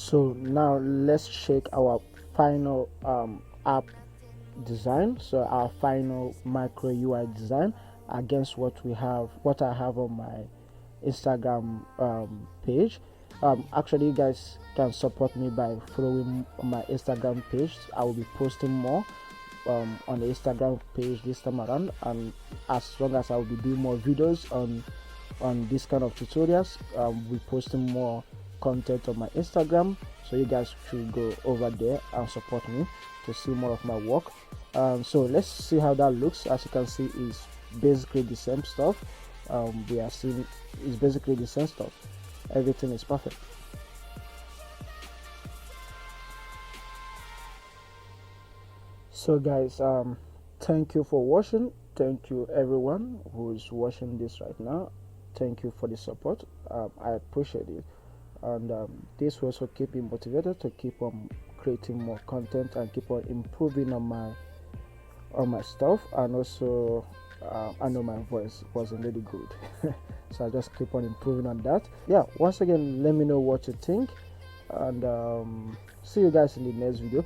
So now let's check our final app design, so our final micro UI design against what I have on my Instagram page. Actually, you guys can support me by following my Instagram page. I will be posting more on the Instagram page this time around, and as long as I will be doing more videos on this kind of tutorials, we'll be posting more content on my Instagram, so you guys should go over there and support me to see more of my work. So let's see how that looks. As you can see, is basically the same stuff. We are seeing is basically the same stuff. Everything is perfect. So guys, thank you for watching. Thank you everyone who is watching this right now. Thank you for the support. I appreciate it, and this will also keep me motivated to keep on creating more content and keep on improving on my stuff. And also I know my voice wasn't really good so I just keep on improving on that. Yeah, once again, let me know what you think, and see you guys in the next video.